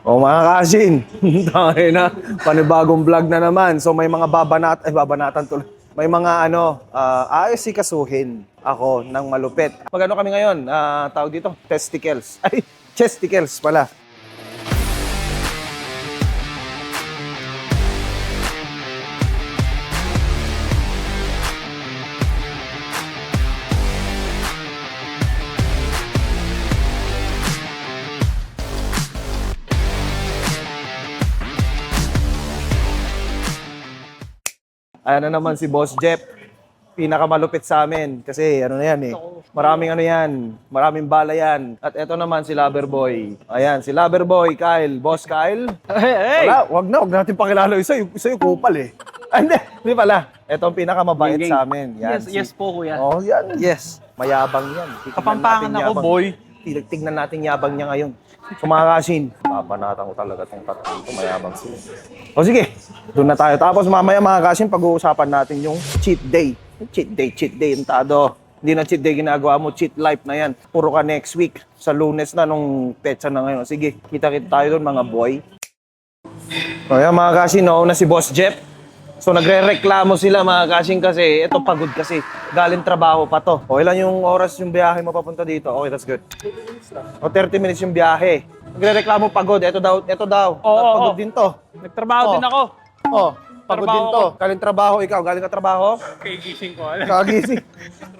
O mga kasin, tayo na, panibagong vlog na naman. So may mga babanatan tuloy. May mga ayos sikasuhin ako ng malupit. Magano kami ngayon? Tawag dito, testicles. Ay, chesticles pala. Ayan na naman si Boss Jeff. Pinakamalupit sa amin. Kasi ano na yan eh. Maraming bala yan. At eto naman si Loverboy. Ayan, si Loverboy, Kyle. Boss Kyle. Hey! Wag natin pakilala. Isa yung kupal eh. Hindi pala. Eto ang pinakamabait sa amin. Yan, Yes po, kuya. Oh, yan. Yes. Mayabang yan. Tignan Kapampangan natin ako, yabang. boy. Tignan natin yabang niya ngayon. So mga kasin, papanatan ko talaga itong tatlong ito, mayabang sila. O sige, doon na tayo. Tapos mamaya mga kasin, pag-uusapan natin yung cheat day. Cheat day, entado. Hindi na cheat day ginagawa mo, cheat life na yan. Puro ka next week, sa Lunes na nung petsa na ngayon. Sige, kita-kita tayo doon mga boy. O yan mga kasin, na si Boss Jeff. So nagre-reklamo sila mga kasing kasi ito pagod kasi galing trabaho pa to. O ilan yung oras yung biyahe mo papunta dito? Okay, that's good. O 30 minutes yung biyahe. Nagre-reklamo pagod. Ito daw. Pagod din to. Nagtrabaho din ako. Pagod Trabaho din to. Galing trabaho ikaw. Galing ka trabaho? Kagising ko. Kagising.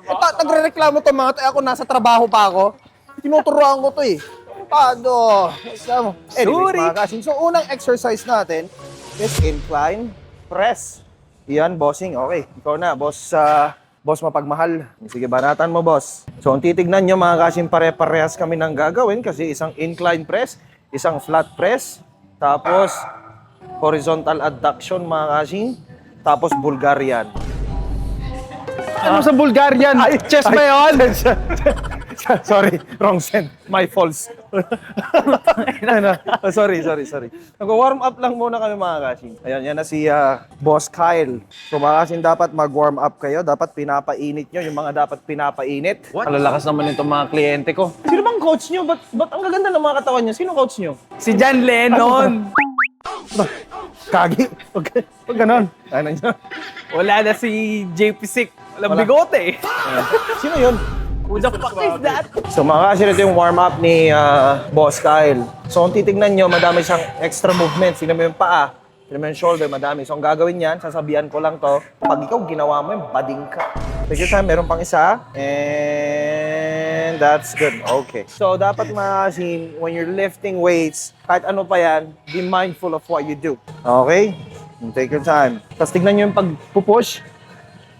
Ito, nagre-reklamo to mga tayo. Ako nasa trabaho pa ako. Tinuturuan ko to eh. Paano? Anyways mga kasing. So unang exercise natin is incline press. Yan, bossing. Okay, ikaw na, boss mapagmahal. Sige, banatan mo, boss. So, ang titignan nyo, mga kasing pare-parehas kami nang gagawin kasi isang incline press, isang flat press, tapos horizontal adduction, mga kasing, tapos Bulgarian. Ano sa Bulgarian? Chest ba yun? Sorry, wrong send. My faults. Sorry. Nag-warm up lang muna kami mga kasing. Ayan, yan na si Boss Kyle. So mga kasing, dapat mag-warm up kayo. Dapat pinapainit nyo yung mga dapat pinapainit. What? Alalakas naman itong mga kliyente ko. Sino bang coach nyo? Ba't ang gaganda ng mga katawan nyo? Sino coach nyo? Si John Lennon. Kagi. Pag ganon. Ano nyo? Wala na si JP Sick. Walang bigote. Sino yun? Who the fuck is that? So mga kasi ito yung warm-up ni Boss Kyle. So kung titignan nyo, madami siyang extra movement. Sino mo yung paa, sino mo yung shoulder, madami. So ang gagawin yan, sasabihan ko lang to, pag ikaw ginawa mo yung bading ka. Take your time, meron pang isa. And that's good. Okay. So dapat mga kasi, when you're lifting weights, kahit ano pa yan, be mindful of what you do. Okay? Take your time. Tapos tignan nyo yung pag-push.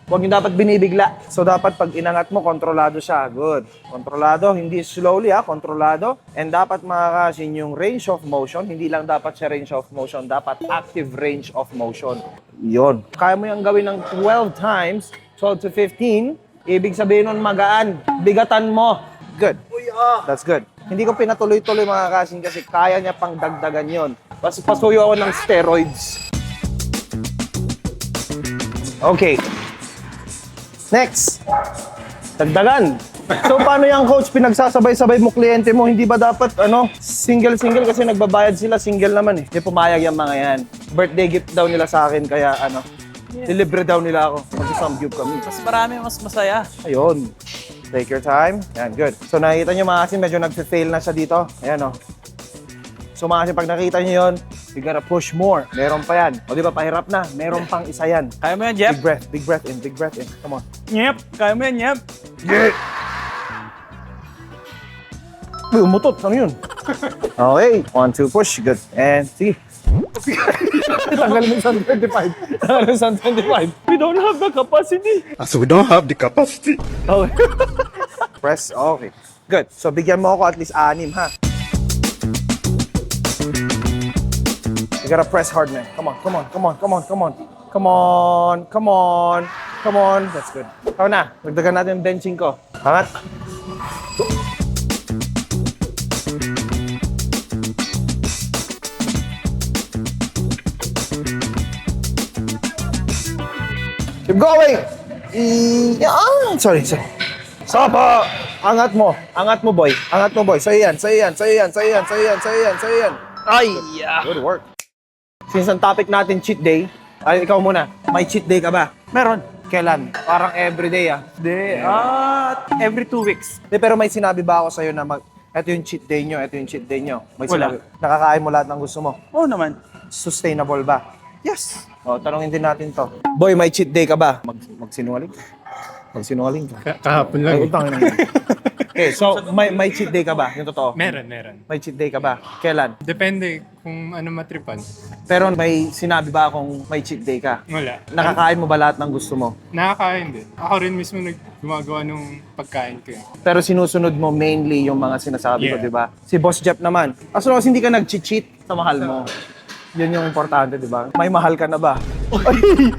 Huwag nyo dapat binibigla. So, dapat pag inangat mo, kontrolado siya. Good. Kontrolado, hindi slowly kontrolado. And dapat makakasin yung range of motion. Hindi lang dapat siya range of motion. Dapat active range of motion. Yun. Kaya mo yung gawin ng 12 times, 12 to 15. Ibig sabihin nun magaan. Bigatan mo. Good. That's good. Hindi ko pinatuloy-tuloy mga kasin kasi kaya niya pang dagdagan yun. Pasuyo ako ng steroids. Okay. Next, dagdagan. So paano yung coach, pinagsasabay-sabay mo kliyente mo, hindi ba dapat single-single kasi nagbabayad sila, single naman eh. Hindi pumayag yung mga yan. Birthday gift daw nila sa akin kaya deliver daw nila ako. Mag-samgyup kami. Mas marami, mas masaya. Ayun. Take your time. Yan, good. So nakikita nyo mga kasi medyo nag-fail na siya dito. Ayan So mga kasi pag nakita nyo yun, you gotta push more. Meron pa yan. O di ba, pahirap na. Meron pang isa yan. Kaya mo yan, Jeff? Big breath in. Come on. Nyep. Kaya mo yan, Nyep? Yeah. Uy, umutot. Ano yun? Okay. 1, 2, push. Good. And, sige. Tanggalin mo yung 125. Tanggalin mo yung 125. We don't have the capacity. So we don't have the capacity. Okay. Press. Okay. Good. So, bigyan mo ako at least 6, ha? You gotta press hard, man. Come on. That's good. Ikaw na. Dagdagan natin yung benching ko. Angat. Keep going. Sorry. Sapa. Angat mo, boy. So yan. Ay, Good work. Since ang topic natin cheat day, ay ikaw muna, may cheat day ka ba? meron. Kailan? Parang everyday ah. Hindi, every 2 weeks. Pero may sinabi ba ako sa'yo na eto yung cheat day nyo, eto yung cheat day nyo? May Wala. sinabi, nakakain mo lahat ng gusto mo? Oo naman. Sustainable ba? Yes. O, tanongin din natin to. Boy, may cheat day ka ba? Magsinungaling? Magsinungaling ka? Kahapon lang. Ay, utang ina mo. Okay, so may cheat day ka ba? Yung totoo? Meron. May cheat day ka ba? Kailan? Depende kung ano matripan. Pero may sinabi ba akong may cheat day ka? Wala. Nakakain mo ba lahat ng gusto mo? Nakakain din. Ako rin mismo gumagawa nung pagkain ko. Pero sinusunod mo mainly yung mga sinasabi ko, Yeah. di ba? Si Boss Jeff naman, as long as hindi ka nag-cheat sa mahal mo, yun yung importante, di ba? May mahal ka na ba? Di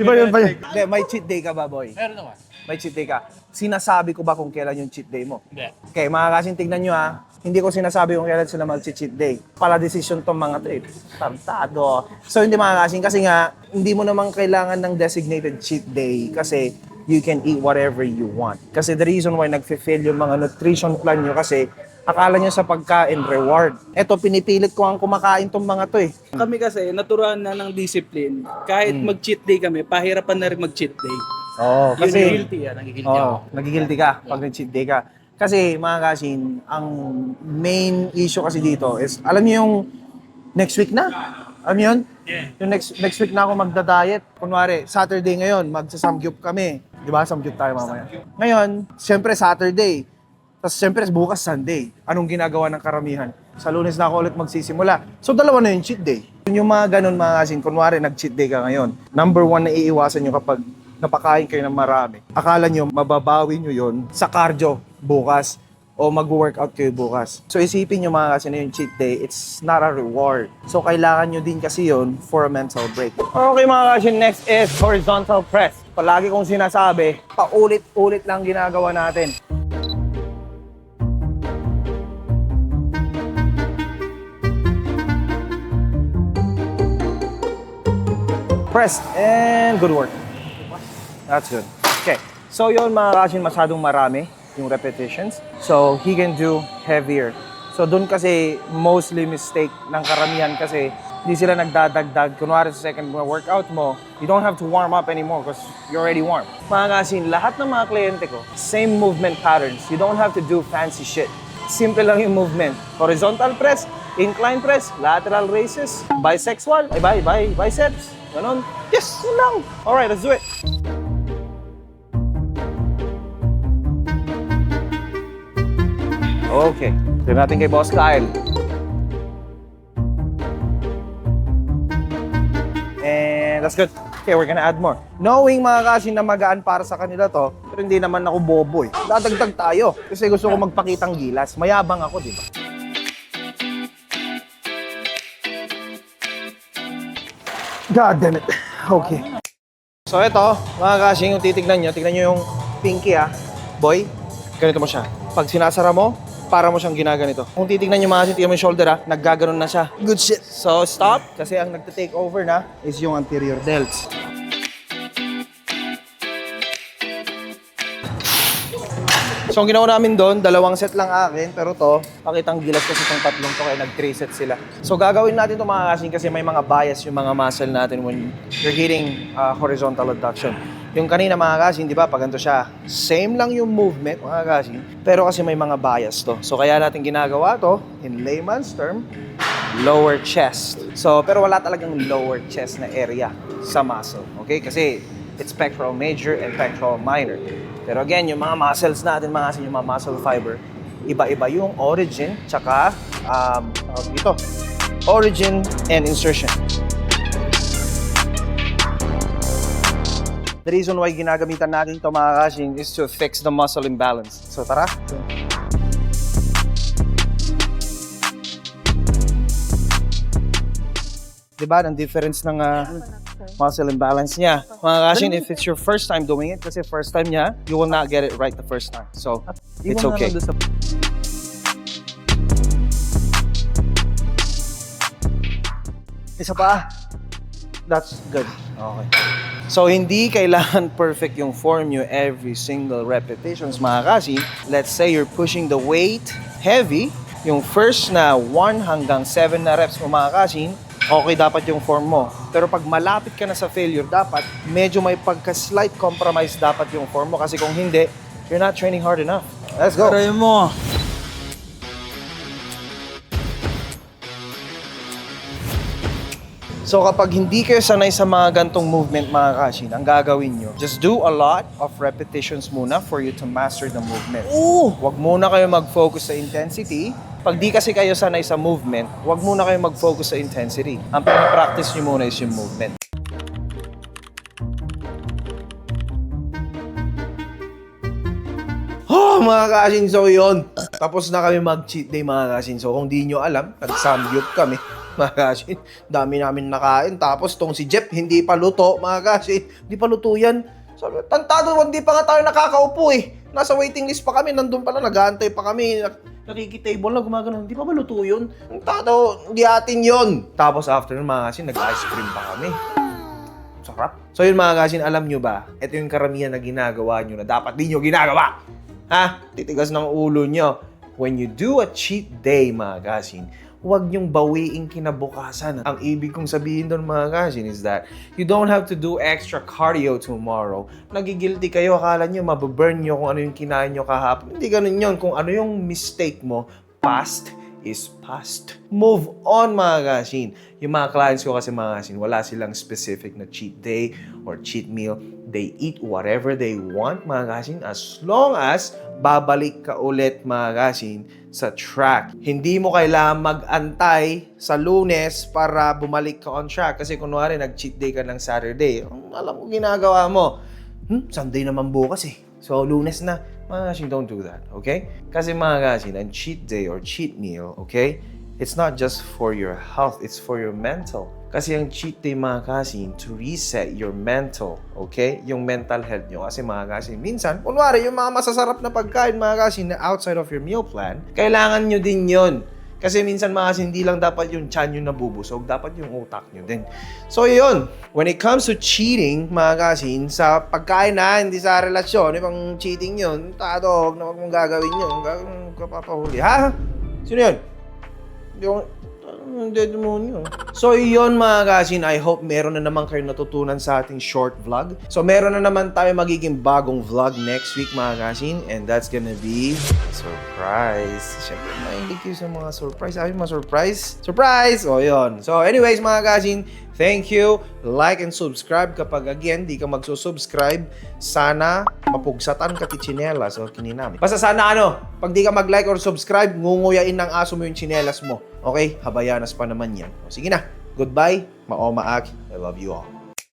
ba yun ba yun? Hindi, may cheat day ka ba, boy? Meron naman. May cheat day ka. Sinasabi ko ba kung kailan yung cheat day mo? Hindi. Okay, mga kasing tignan nyo ha. Hindi ko sinasabi kung kailan sila mag-cheat day. Pala decision tong mga to eh. Tartado. So hindi mga kasing kasi nga, hindi mo naman kailangan ng designated cheat day kasi you can eat whatever you want. Kasi the reason why nag-fail yung mga nutrition plan nyo kasi akala nyo sa pagkain reward. Eto, pinipilit ko ang kumakain tong mga to eh. Kami kasi, naturuan na ng discipline. Kahit mag-cheat day kami, pahirapan na rin mag-cheat day. Oo, Yun kasi... yung guilty, nagigilty ako. Oo, nagigilty ka pag nag-cheat day ka. Kasi mga kasin, ang main issue kasi dito is, alam niyo yung next week na? Alam niyo yun? Yung next week na ako magda-diet. Kunwari, Saturday ngayon, magsasamgyup kami. Di ba? Samgyup tayo mamaya. Ngayon, siyempre Saturday. Tapos siyempre bukas Sunday. Anong ginagawa ng karamihan? Sa Lunes na ako ulit magsisimula. So dalawa na yung cheat day. Yung mga ganun mga kasin, kunwari nag-cheat day ka ngayon. Number 1 na iiwasan nyo kapag napakain kayo ng marami. Akala nyo, mababawi nyo yon sa cardio bukas o mag-workout kayo bukas. So isipin nyo mga kasi na yung cheat day, it's not a reward. So kailangan nyo din kasi yon for a mental break. Okay mga kasi, next is horizontal press. Palagi kong sinasabi, paulit-ulit lang ginagawa natin. Press and good work. That's good. Okay. So yun mga kashin, masyadong marami yung repetitions. So he can do heavier. So dun kasi mostly mistake ng karamihan kasi hindi sila nagdadagdag. Kunwari sa second workout mo, you don't have to warm up anymore because you're already warm. Mga kashin, lahat ng mga kliyente ko, same movement patterns. You don't have to do fancy shit. Simple lang yung movement. Horizontal press, incline press, lateral raises, bisexual, biceps. Ganon. Yes, yun lang. Alright, let's do it. Okay. Tignan natin kay Boss Kyle. And that's good. Okay, we're gonna add more. Knowing mga kasi na magaan para sa kanila to, pero hindi naman ako bobo eh. Dadagdag tayo. Kasi gusto ko magpakitang gilas. Mayabang ako, di ba? God damn it. Okay. So ito, mga kasing, yung titignan nyo yung pinky boy, ganito mo siya. Pag sinasara mo, para mo siyang ginaganito. Kung titignan nyo mga kasing, tignan mo yung shoulder naggaganon na siya. Good shit. So stop, kasi ang nagte-take over na is yung anterior delts. So ang ginawa namin doon, 2 set lang akin, pero to, pakitang gilas kasi itong tatlong to, kaya nag-3 sets sila. So gagawin natin ito mga kasing kasi may mga bias yung mga muscle natin when you're hitting horizontal adduction. Yung kanina mga kasing, di ba, pag ganito siya, same lang yung movement mga kasing, pero kasi may mga bias to. So kaya natin ginagawa to, in layman's term, lower chest. So, pero wala talagang lower chest na area sa muscle, okay? Kasi it's pectoral major and pectoral minor. Pero again, yung mga muscles natin, yung mga muscle fiber, iba-iba yung origin, tsaka, ito, origin and insertion. The reason why ginagamitan natin ito mga kasing is to fix the muscle imbalance. So tara. Diba, ang difference ng muscle imbalance niya. Mga kasing, if it's your first time doing it, kasi first time niya, you will not get it right the first time. So, it's okay. Isa pa. That's good. Okay. So, hindi kailangan perfect yung form nyo every single repetitions, mga kasi. Let's say you're pushing the weight heavy, yung first na 1 hanggang 7 na reps mo mga kasin, okay dapat yung form mo. Pero pag malapit ka na sa failure, dapat medyo may pagka-slight compromise dapat yung form mo. Kasi kung hindi, you're not training hard enough. Let's go! Try mo. So kapag hindi kayo sanay sa mga gantong movement mga kashin, ang gagawin nyo, just do a lot of repetitions muna for you to master the movement. Huwag muna kayo mag-focus sa intensity. Pag di kasi kayo sanay sa movement, huwag muna kayo mag-focus sa intensity. Ang pinapractice nyo muna is yung movement. Oh, mga kashin, so yun. Tapos na kami mag-cheat day, mga kashin. So kung di nyo alam, nag-samgyup kami. Mga kashin, dami namin nakain. Tapos tong si Jeff, hindi pa luto, mga kashin. Hindi pa luto yan. So, tantado, hindi pa nga tayo nakakaupo eh. Nasa waiting list pa kami, nandun pala, nag-aantay pa kami. Nakikitable na, gumagano. Hindi pa ba luto yun? Tantado, hindi atin yun. Tapos after nun, mga kashin, nag-ice cream pa kami. Sarap. So yun, mga kashin, alam nyo ba? Ito yung karamihan na ginagawa nyo na dapat di nyo ginagawa. Ha? Titigas ng ulo nyo. When you do a cheat day, mga kashin, huwag niyong bawiing kinabukasan. Ang ibig kong sabihin doon, mga kashin, is that you don't have to do extra cardio tomorrow. Nagigilty kayo, akala niyo mababurn niyo kung ano yung kinain niyo kahapon. Hindi ganun yun. Kung ano yung mistake mo, past is past. Move on, mga kashin. Yung mga clients ko kasi, mga kashin, wala silang specific na cheat day or cheat meal. They eat whatever they want, mga kashin, as long as babalik ka ulit, mga kashin, sa track. Hindi mo kailangan mag-antay sa Lunes para bumalik ka on track. Kasi kunwari, nag-cheat day ka ng Saturday. Alam mo ginagawa mo. Sunday naman bukas eh. So, Lunes na. Mga kashin, don't do that, okay? Kasi mga kashin, ang cheat day or cheat meal, okay? It's not just for your health, it's for your mental. Kasi ang cheat day, mga kashin, to reset your mental, okay? Yung mental health nyo. Kasi mga kashin, minsan, kunwari, yung mga masasarap na pagkain, mga kashin, na outside of your meal plan, kailangan nyo din yon. Kasi minsan, mga kashin, hindi lang dapat yung tiyan yung nabubusog, dapat yung utak nyo din. So, yun. When it comes to cheating, mga kashin, sa pagkain na, hindi sa relasyon, ibang cheating yun, huwag na huwag mong gagawin yun, gagawin ka papahuli. Ha? Sino yun? Hindi ako, demonyo. So yun, mga kashin, I hope meron na naman kayo natutunan sa ating short vlog. So meron na naman tayo magiging bagong vlog next week, mga kashin, and that's gonna be surprise. Siyempre, mahilig kayo sa mga surprise. Ayaw mga surprise? Surprise! O yun. So anyways, mga kashin, thank you. Like and subscribe kapag again, di ka magsusubscribe. Sana mapugsatan ka ti tsinelas o kininami. Basta sana pag di ka mag-like or subscribe, ngunguyain ng aso mo yung tsinelas mo. Okay? Habayanas pa naman yan. O, sige na. Goodbye. Maomaak. I love you all.